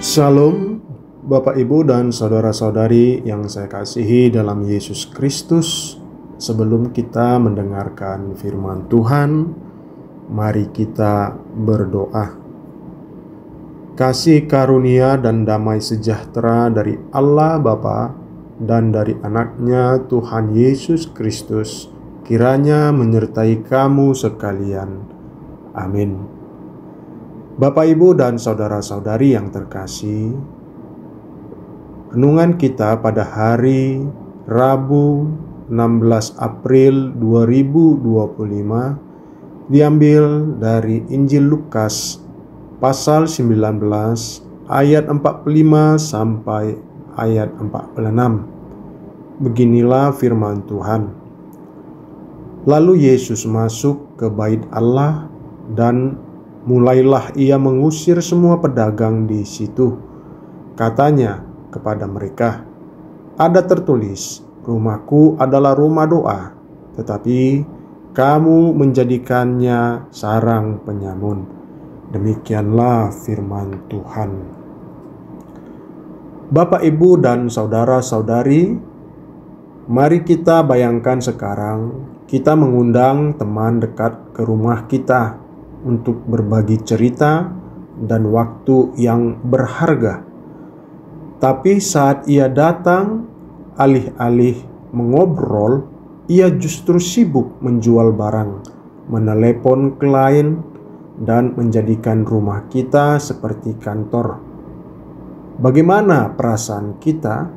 Shalom, Bapak Ibu dan saudara-saudari yang saya kasihi dalam Yesus Kristus. Sebelum kita mendengarkan firman Tuhan, mari kita berdoa. Kasih karunia dan damai sejahtera dari Allah Bapa dan dari anaknya Tuhan Yesus Kristus kiranya menyertai kamu sekalian. Amin. Bapak, Ibu, dan saudara-saudari yang terkasih, renungan kita pada hari Rabu 16 April 2025 diambil dari Injil Lukas pasal 19 ayat 45 sampai ayat 46. Beginilah firman Tuhan. Lalu Yesus masuk ke bait Allah dan mulailah ia mengusir semua pedagang di situ. Katanya kepada mereka, "Ada tertulis, rumahku adalah rumah doa, tetapi kamu menjadikannya sarang penyamun." Demikianlah firman Tuhan. Bapak, Ibu, dan saudara-saudari, mari kita bayangkan sekarang kita mengundang teman dekat ke rumah kita untuk berbagi cerita dan waktu yang berharga. Tapi saat ia datang, alih-alih mengobrol, ia justru sibuk menjual barang, menelepon klien, dan menjadikan rumah kita seperti kantor. Bagaimana perasaan kita?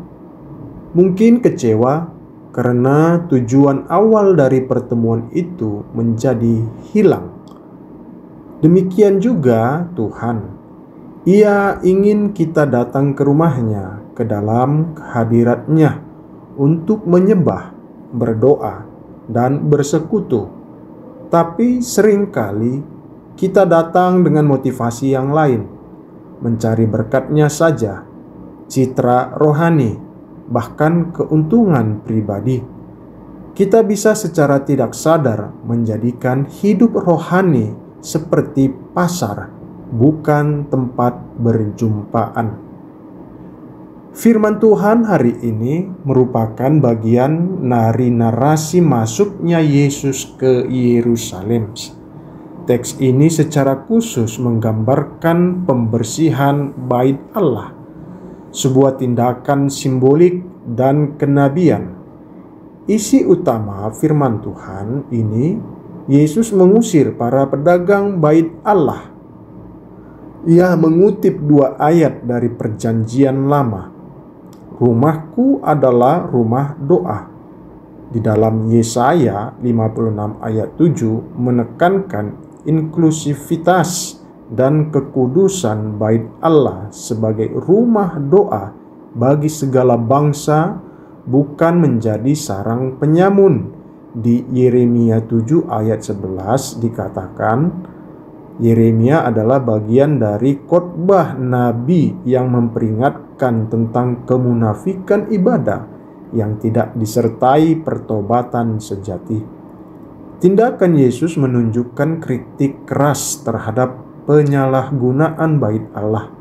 Mungkin kecewa karena tujuan awal dari pertemuan itu menjadi hilang. Demikian juga Tuhan. Ia ingin kita datang ke rumahnya, ke dalam hadirat-Nya untuk menyembah, berdoa, dan bersekutu. Tapi seringkali kita datang dengan motivasi yang lain, mencari berkat-Nya saja, citra rohani, bahkan keuntungan pribadi. Kita bisa secara tidak sadar menjadikan hidup rohani seperti pasar, bukan tempat berjumpaan. Firman Tuhan hari ini merupakan bagian dari narasi masuknya Yesus ke Yerusalem. Teks ini secara khusus menggambarkan pembersihan bait Allah, sebuah tindakan simbolik dan kenabian. Isi utama firman Tuhan ini, Yesus mengusir para pedagang bait Allah. Ia mengutip dua ayat dari Perjanjian Lama. Rumahku adalah rumah doa. Di dalam Yesaya 56 ayat 7 menekankan inklusivitas dan kekudusan bait Allah sebagai rumah doa bagi segala bangsa, bukan menjadi sarang penyamun. Di Yeremia 7 ayat 11 dikatakan, Yeremia adalah bagian dari khotbah Nabi yang memperingatkan tentang kemunafikan ibadah yang tidak disertai pertobatan sejati. Tindakan Yesus menunjukkan kritik keras terhadap penyalahgunaan bait Allah.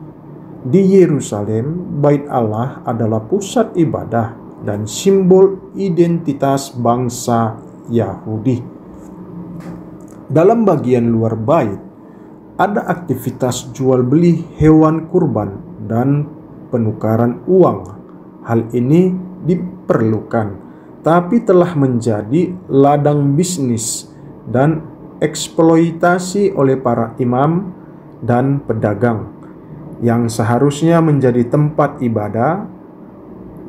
Di Yerusalem, bait Allah adalah pusat ibadah dan simbol identitas bangsa Yahudi. Dalam bagian luar bait, ada aktivitas jual beli hewan kurban dan penukaran uang. Hal ini diperlukan, tapi telah menjadi ladang bisnis dan eksploitasi oleh para imam dan pedagang yang seharusnya menjadi tempat ibadah.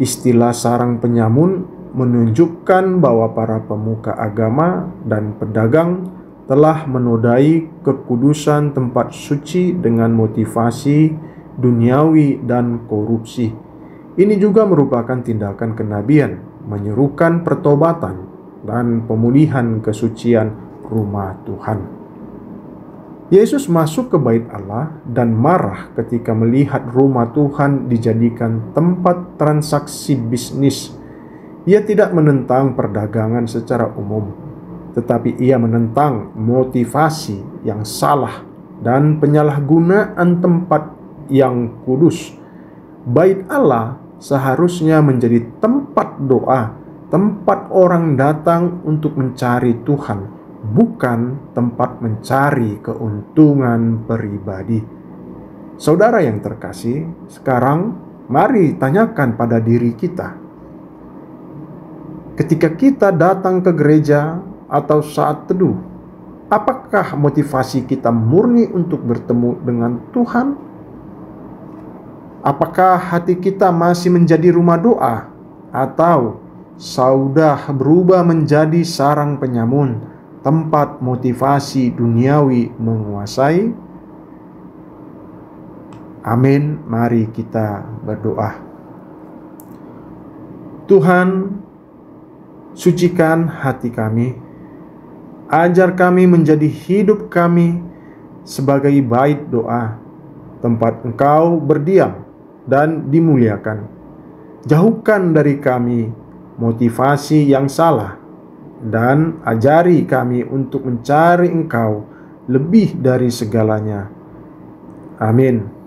Istilah sarang penyamun menunjukkan bahwa para pemuka agama dan pedagang telah menodai kekudusan tempat suci dengan motivasi duniawi dan korupsi. Ini juga merupakan tindakan kenabian, menyerukan pertobatan dan pemulihan kesucian rumah Tuhan. Yesus masuk ke bait Allah dan marah ketika melihat rumah Tuhan dijadikan tempat transaksi bisnis. Ia tidak menentang perdagangan secara umum, tetapi ia menentang motivasi yang salah dan penyalahgunaan tempat yang kudus. Bait Allah seharusnya menjadi tempat doa, tempat orang datang untuk mencari Tuhan, bukan tempat mencari keuntungan pribadi. Saudara yang terkasih, sekarang mari tanyakan pada diri kita. Ketika kita datang ke gereja atau saat teduh, apakah motivasi kita murni untuk bertemu dengan Tuhan? Apakah hati kita masih menjadi rumah doa, atau sudah berubah menjadi sarang penyamun, tempat motivasi duniawi menguasai? Amin. Mari kita berdoa. Tuhan, sucikan hati kami. Ajar kami menjadi hidup kami sebagai bait doa, tempat Engkau berdiam dan dimuliakan. Jauhkan dari kami motivasi yang salah, dan ajari kami untuk mencari Engkau lebih dari segalanya. Amin.